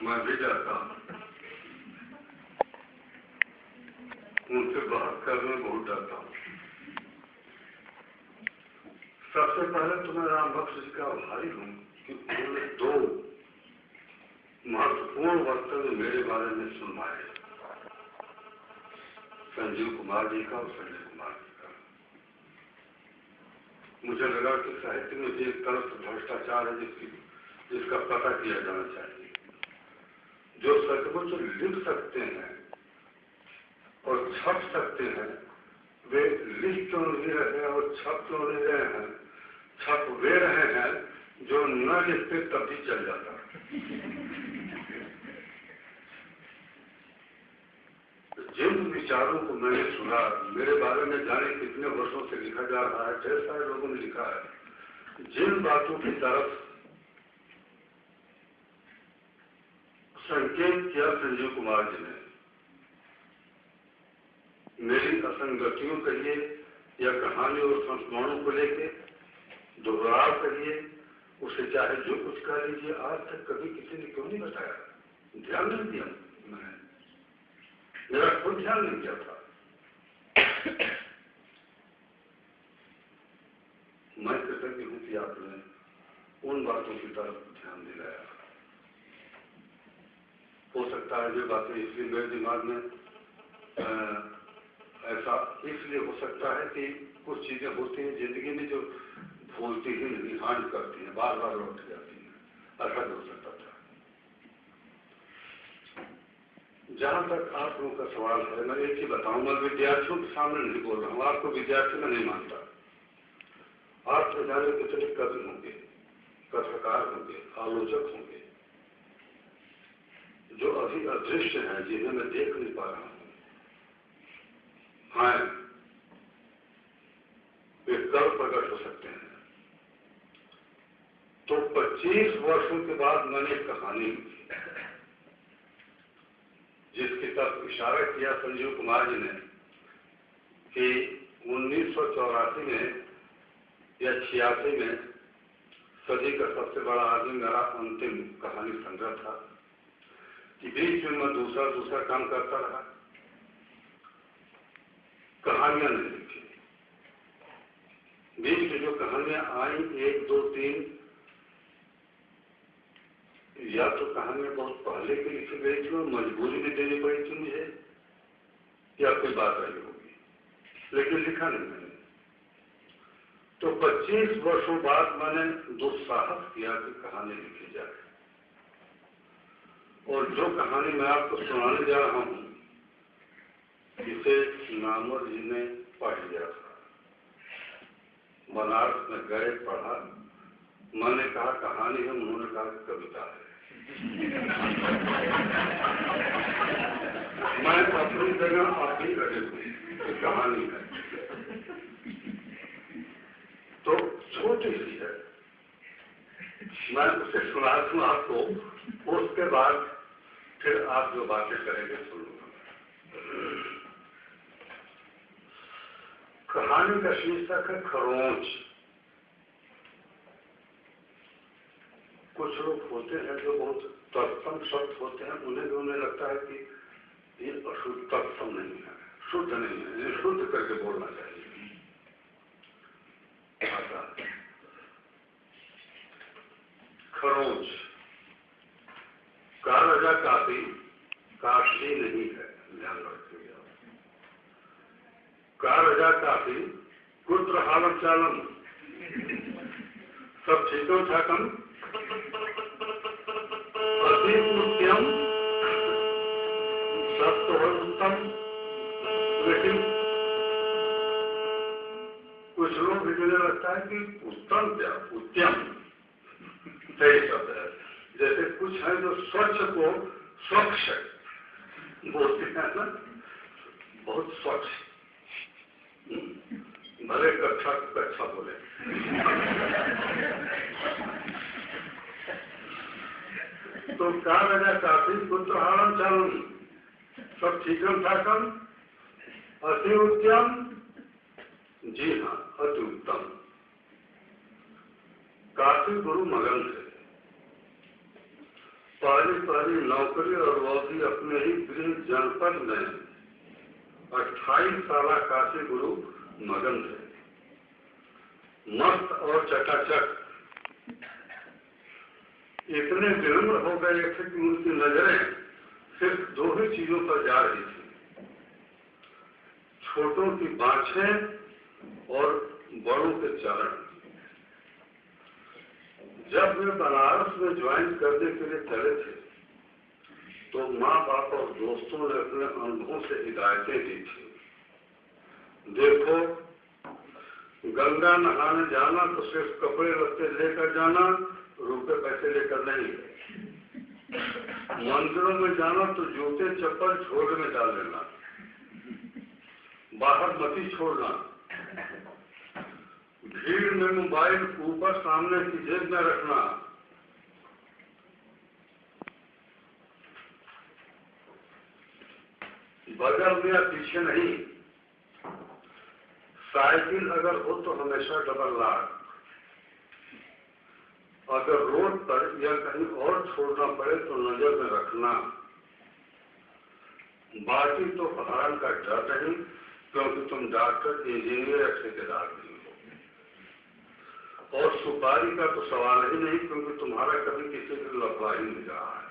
मैं भी जाता हूँ, उनसे बात करने बहुत डरता हूँ। सबसे पहले तो मैं राम भक्त जी का आभारी हूँ कि उन्होंने दो महत्वपूर्ण वक्तव्य मेरे बारे में सुनवाए, संजीव कुमार जी का और संजय कुमार जी का। मुझे लगा कि साहित्य में भी एक तरफ भ्रष्टाचार है जिसका पता किया जाना चाहिए। जो सचमुच लिख सकते हैं और छप सकते हैं, वे लिख क्यों नहीं रहे और छप क्यों नहीं रहे हैं? छप वे रहे हैं जो न लिखते तब भी चल जाता। जिन विचारों को मैंने सुना, मेरे बारे में जाने कितने वर्षों से लिखा जा रहा है, ढेर सारे लोगों ने लिखा है। जिन बातों की तरफ संकेत किया संजीव कुमार जी ने, मेरी असंगतियों कहिए या कहानी और संस्मरणों को लेके दोहराव करिए, उसे चाहे जो कुछ कह लीजिए, आज तक कभी किसी ने क्यों नहीं बताया? ध्यान नहीं दिया मैंने, मेरा खुद ध्यान नहीं दिया था। मैं कृतज्ञ हूं कि आपने उन बातों की तरफ ध्यान दिलाया। हो सकता है ये बातें इसलिए मेरे दिमाग में ऐसा इसलिए हो सकता है कि कुछ चीजें होती हैं जिंदगी में जो भूलती ही नहीं, हानि करती हैं, बार बार लौट जाती हैं। ऐसा हो सकता था। जहां तक आप लोगों का सवाल है, मैं एक ही बताऊं, मैं विद्यार्थियों के सामने नहीं बोल रहा हूं, आपको विद्यार्थी में नहीं मानता। आप न जाने कितने कवि होंगे, कथाकार होंगे, आलोचक होंगे, जो अभी अदृश्य हैं, जिन्हें मैं देख नहीं पा रहा हूं। हाँ, वे कल प्रकट हो सकते हैं। तो 25 वर्षों के बाद मैंने एक कहानी लिखी, जिसकी तरफ इशारा किया संजीव कुमार जी ने कि 1984 में या 86 में सदी का सबसे बड़ा आदमी मेरा अंतिम कहानी संग्रह था, कि बीच में मैं दूसरा काम करता रहा, कहानियां नहीं लिखी। बीच में जो कहानियां आई, 1, 2, 3, या तो कहानियां बहुत पहले की लिखी गई थी और मजबूरी में देनी पड़ी थी मुझे, या कोई बात रही होगी, लेकिन लिखा नहीं मैंने। तो 25 वर्षों बाद मैंने दुस्साहस किया कि कहानी लिखी जाए, और जो कहानी मैं आपको सुनाने जा रहा हूं, इसे नामवर जी ने पढ़ लिया था। बनारस में गए, पढ़ा, मैंने कहा कहानी है, उन्होंने कहा कविता है। मैं अपनी जगह आप ही लगे हुए, कहानी है तो छोटी सी है, मैं उसे सुना दूं आपको, उसके बाद फिर आप जो बातें करेंगे सुन लूंगा। कहानी का शीर्षक है खरोंच। कुछ लोग होते हैं जो बहुत तत्सम शब्द होते हैं, उन्हें लगता है कि ये अशुद्ध तत्सम नहीं है, शुद्ध नहीं है, ये शुद्ध करके बोलना चाहिए। खरोंच। का राजा काफी काफी नहीं है, ध्यान रखिएगा। का राजा काफी पुत्र हालम चालम, सब ठीकों ठाकम, अति उत्तम, सब तो है उत्तम, लेकिन कुछ लोग भी मुझे लगता है कि उत्तम क्या, उत्तम सही शब्द है। जैसे कुछ है जो स्वच्छ को स्वच्छ बोलते हैं ना, बहुत स्वच्छ, भले कच्छा बोले। तो का राजा काफी पुत्र हारम चालम, सब ठीकम ठाकम, अति उत्तम, जी हाँ अति उत्तम। काफी गुरु मगन थे, पहली नौकरी और वो भी अपने ही गृह जनपद में 28 साल काशी गुरु मगन थे, मस्त और चकाचक। इतने विनम्र हो गए थे कि उनकी नजरें सिर्फ 2 ही चीजों पर जा रही थी, छोटों की बाँछें और बड़ों के चरण। जब वे बनारस में ज्वाइन करने के लिए चले थे तो माँ बाप और दोस्तों ने अपने अनुभवों से हिदायतें दी थी। देखो, गंगा नहाने जाना तो सिर्फ कपड़े लत्ते लेकर जाना, रुपए पैसे लेकर नहीं। मंदिरों में जाना तो जूते चप्पल झोले में डाल लेना, बाहर मत छोड़ना। भीड़ में मोबाइल ऊपर सामने की जेब में रखना। बगल में या पीछे नहीं। साइकिल अगर हो तो हमेशा डबल लॉक। अगर रोड पर या कहीं और छोड़ना पड़े तो नजर में रखना। बाकी तो अपहरण का डर नहीं, क्योंकि तुम डॉक्टर, इंजीनियर या ठेकेदार नहीं हो। और सुपारी का तो सवाल ही नहीं, क्योंकि तुम्हारा कभी किसी से लफड़ा ही नहीं रहा है।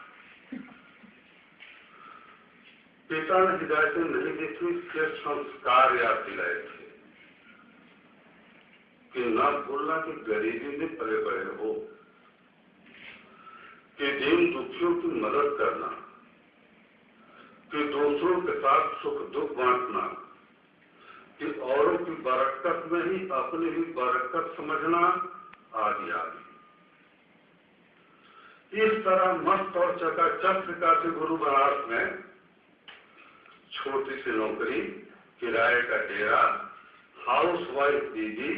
पिता ने हिदायतें नहीं दी थी, सिर्फ संस्कार याद दिलाए थे कि न भूलना कि गरीबी में पले बड़े हो, कि दीन दुखियों की मदद करना, कि दूसरों के साथ सुख दुख बांटना, कि औरों की बरकत में ही अपनी भी बरकत समझना, आदि आदि। इस तरह मस्त और चकाचक काशी गुरु बनारस में छोटी सी नौकरी, किराए का डेरा, हाउस वाइफ दीदी,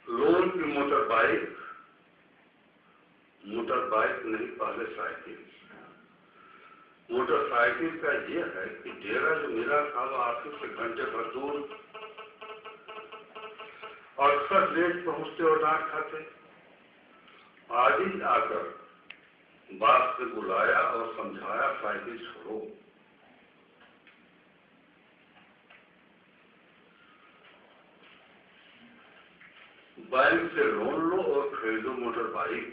लोन की मोटरबाइक नहीं, पहले साइकिल। मोटरसाइकिल का ये है कि डेरा जो मेरा था वो ऑफिस से घंटे भर दूर, अक्सर लेट पहुंचते और डांट खाते। आज ही आकर बाप से बुलाया और समझाया, साइकिल छोड़ो। बैंक से लोन लो और खरीदो मोटर बाइक।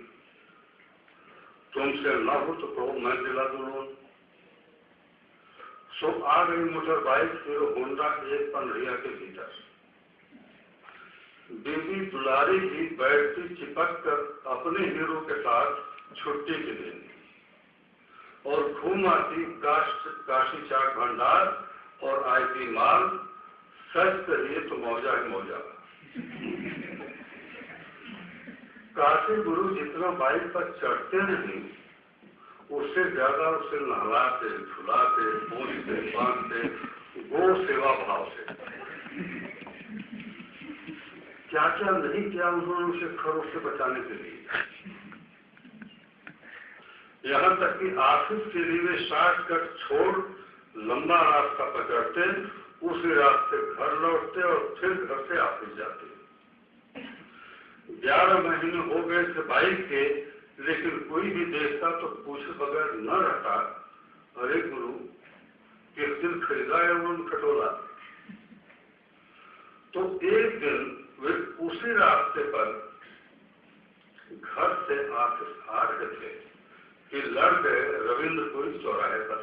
तुमसे न हो तो कहो मैं दिला दूं लोन। सो आ गई मोटर बाइक हीरो होंडा 1 के भीतर। बीबी दुलारी भी बैठती चिपक कर अपने हीरो के साथ छुट्टी के दिन, और घूम आती काशी चाट भंडार और आईटी माल। सच कहिए तो मौजा ही मौजा। काशी गुरु जितना बाइक पर चढ़ते नहीं, उससे ज्यादा उसे नहलाते, झुलाते, पूछते, बांधते, गो सेवा भाव से। क्या क्या नहीं किया उन्होंने उसे खरों से बचाने के लिए। यहाँ तक कि ऑफिस के लिए वे शॉर्टकट छोड़ लंबा रास्ता पकड़ते, उसी रास्ते घर लौटते और फिर घर से ऑफिस जाते। 11 महीने हो गए थे बाइक के, लेकिन कोई भी देखता तो पूछे बगैर न रहता, अरे गुरु किस दिन खरीदा है उन्होंने खटोला। तो एक दिन वे उसी रास्ते पर घर से ऑफिस आ रहे थे कि लड़ गए रविंद्रपुरी चौराहे पर।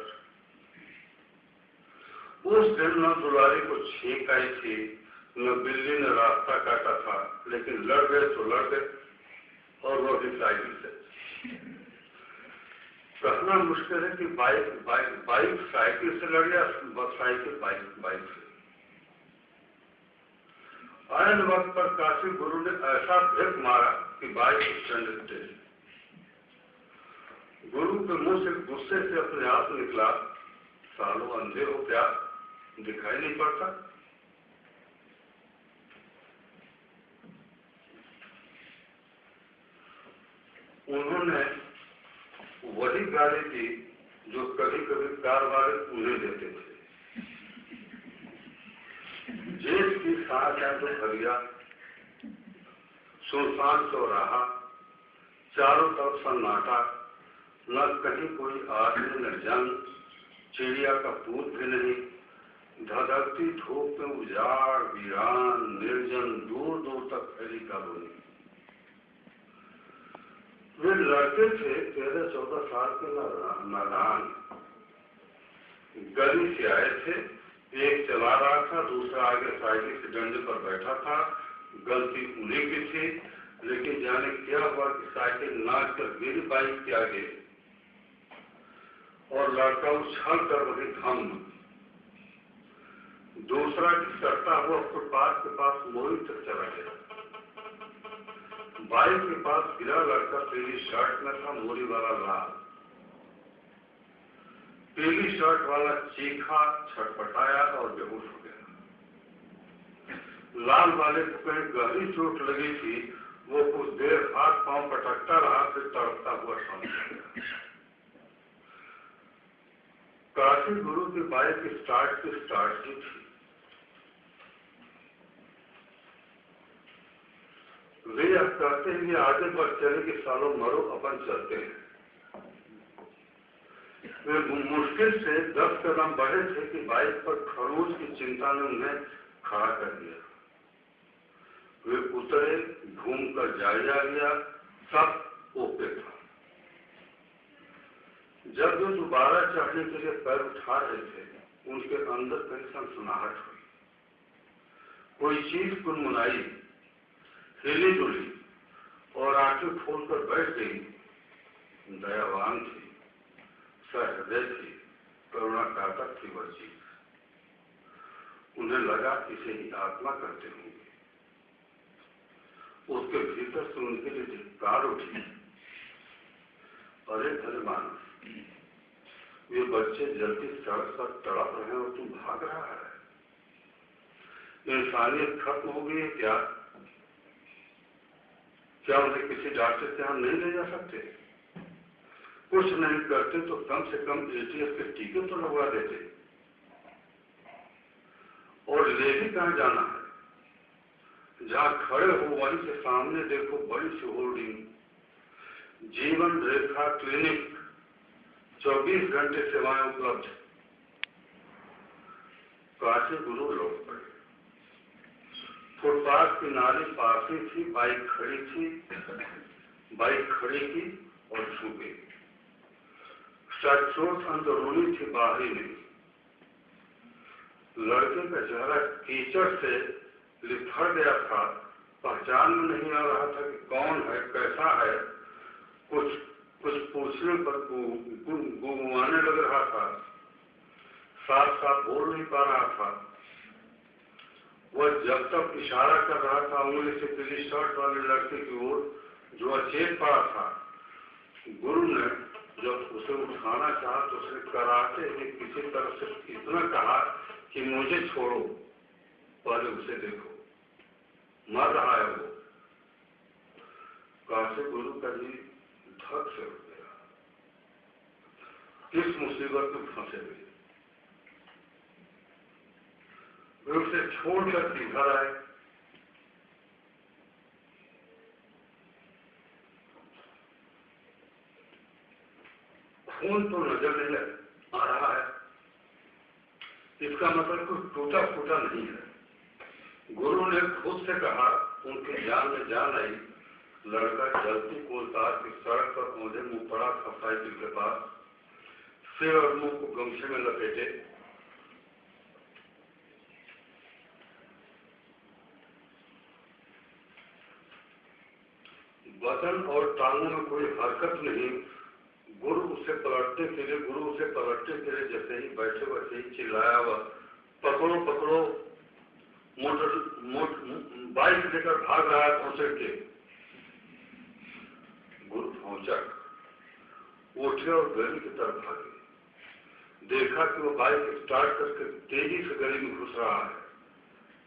उस दिन न दुलारी को छींक आई थी, न बिल्ली ने रास्ता काटा था, लेकिन लड़ गए तो लड़ गए, और वो भी साइकिल से। कहना मुश्किल है कि बाइक साइकिल से लड़ गया, साइकिल बाइक से। आयन वक्त पर काशी गुरु ने ऐसा ब्रेक मारा कि बाइक स्टैंड थे। गुरु के मुंह से गुस्से से अपने आप निकला, सालों अंधे हो क्या, दिखाई नहीं पड़ता। उन्होंने वही गाली दी जो कभी कभी कार वाले उन्हें देते थे। जेल की सांस है तो भरिया, सुनसान चौराहा, चारों तरफ सन्नाटा, न कहीं कोई आदमी न जंग, चिड़िया का पूत भी नहीं। धधकती धूप में उजाड़, वीरान, निर्जन, दूर दूर तक फैली कॉलोनी। वे लड़के थे 13-14 साल के नादान। गली से आए थे, एक चला रहा था, दूसरा आगे साइकिल से डंडे पर बैठा था। गलती उन्हीं की थी, लेकिन जाने क्या हुआ कि साइकिल नाच कर गिरी बाइक के आगे और लड़का उछल कर वही धम। दूसरा घिसटता हुआ फुटपाथ के पास मोरी तक चला गया। बाइक के पास गिरा लड़का पीली शर्ट में था, मोरी वाला लाल। पीली शर्ट वाला चीखा, छटपटाया और बेहोश हो गया। लाल वाले को कहीं गहरी चोट लगी थी, वो कुछ देर हाथ पांव पटकता रहा, फिर तड़पता हुआ समझ गया। काशी गुरु की बाइक स्टार्ट की थी। वे यह कहते हैं कि आगे बढ़ चले कि सालों मरो अपन चलते हैं। वे मुश्किल से 10 कदम बढ़े थे कि बाइक पर खरोच की चिंता ने उन्हें खड़ा कर दिया। वे उतरे, घूमकर जायजा लिया, सब ओके था। जब वे दोबारा चढ़ने के लिए पैर उठा रहे थे, उनके अंदर कहीं सनसनाहट हुई। कोई चीज कुनमुनाई, हिली डुली और आंखें खोलकर बैठ गई। दयावान थी, सहृदय थी, करुणा कातर थी वह चीज। उन्हें लगा इसे ही आत्मा करते होंगे। उसके भीतर से उनके लिए धिक्कार उठी। अरे धन मानस, ये बच्चे जल्दी सड़क पर तड़प रहे हैं और तू भाग रहा है। इंसानियत खत्म हो गई है क्या? क्या उन्हें किसी डॉक्टर के यहाँ नहीं ले जा सकते? कुछ नहीं करते तो कम से कम एटीएस के टीके तो लगवा देते। और ले भी कहाँ जाना है? जहाँ खड़े हो वहीं से सामने देखो बड़ी सी होर्डिंग, जीवन रेखा क्लिनिक, 24 घंटे सेवाएं उपलब्ध। काशी गुरु लौट पड़े। फुटपाथ की नाली पास ही थी, बाइक खड़ी थी। बाइक खड़ी की और छूपी। चोट अंदरूनी थी, बाहरी नहीं। लड़के का चेहरा कीचड़ से लिपट गया था। पहचान में नहीं आ रहा था कि कौन है, कैसा है। कुछ पूछने पर गुमाने लग रहा था। साफ साफ बोल नहीं पा रहा था। वह जब तक इशारा कर रहा था उंगली से पीली शर्ट वाले लड़के की ओर जो अचेत पड़ा था, गुरु ने जब उसे उठाना चाहा तो उसने कराते हुए किसी तरह से इतना कहा कि मुझे छोड़ो, पहले उसे देखो, मर रहा है वो। काशी गुरु का जी धक से उठ गया। किस मुसीबत में फंसे हुए। वे उसे छोड़कर इधर आए। खून तो नजर नहीं आ रहा है, इसका मतलब कुछ टूटा फूटा नहीं है। गुरु ने खुद से कहा, उनकी जान में जान आई। लड़का जलती कोलतार की सड़क पर पौधे मुंह पड़ा था साइकिल के पास। सिर और मुंह को गमछे में लपेटे। बदन और टांगों में कोई हरकत नहीं। गुरु उसे पलटने के लिए जैसे ही बैठे वैसे ही चिल्लाया हुआ, पकड़ो पकड़ो, बाइक लेकर भाग रहा है भौचक के। गुरु भौचक उठे और गली की तरफ भागे। देखा कि वो बाइक स्टार्ट करके तेजी से गली में घुस रहा है।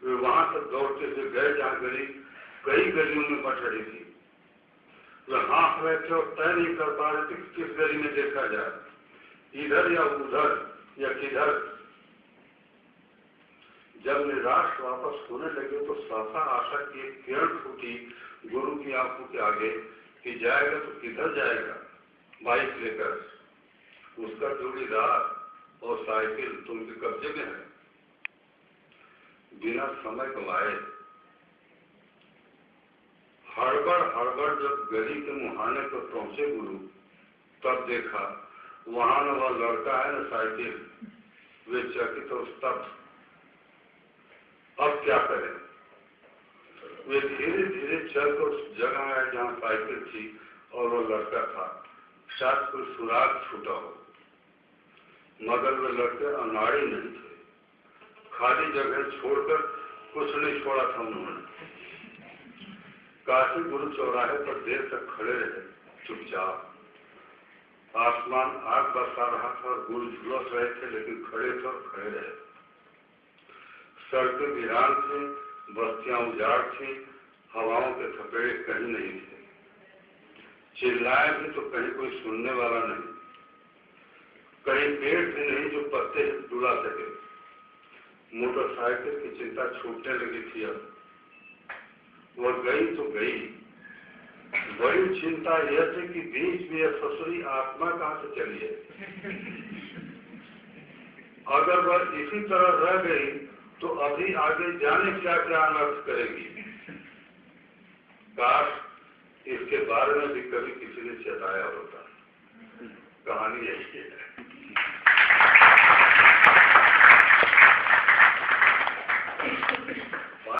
वे वहां तक दौड़ते हुए गए जहाँ गली कई गलियों में बट रही थी। वे हाँफ रहे थे और तय नहीं कर पा रहे थे किस गली में देखा जाए, इधर या उधर या किधर। जब निराश वापस होने लगे तो साफा आशा की एक किरण फूटी गुरु की आंखों के आगे कि जाएगा तो किधर जाएगा। बाइक लेकर, उसका जोड़ीदार और साइकिल तो उनके कब्जे में है। बिना समय गवाए हड़बड़ जब गली के मुहाने पर पहुंचे गुरु, तब देखा वहां न वह लड़का है न साइकिल। वे चकित और स्तब्ध। अब क्या करें? वे धीरे धीरे चलकर उस जगह आए जहां साइकिल थी और वो लड़का था। शायद कोई सुराग छूटा हो, मगर वे लड़के अनाड़ी नहीं थे। खाली जगह छोड़कर कुछ नहीं छोड़ा था उन्होंने। काशी गुरु चौराहे पर देर तक खड़े रहे चुपचाप। आसमान आग बरसा रहा था और गुरु झुलस रहे थे, लेकिन खड़े थे और खड़े रहे। सड़कें वीरान थी, बस्तियां उजाड़ थी, हवाओं के थपेड़े कहीं नहीं थे। चिल्लाए भी तो कहीं कोई सुनने वाला नहीं। कहीं पेड़ भी नहीं जो पत्ते डुला सके। मोटरसाइकिल की चिंता छूटने लगी थी। अब वह गई तो गई। बड़ी चिंता यह थी कि बीच में यह ससुरी आत्मा कहां से चली है। अगर वह इसी तरह रह गई तो अभी आगे जाने क्या क्या अनर्थ करेगी। काश इसके बारे में भी कभी किसी ने चेताया होता। कहानी यही है।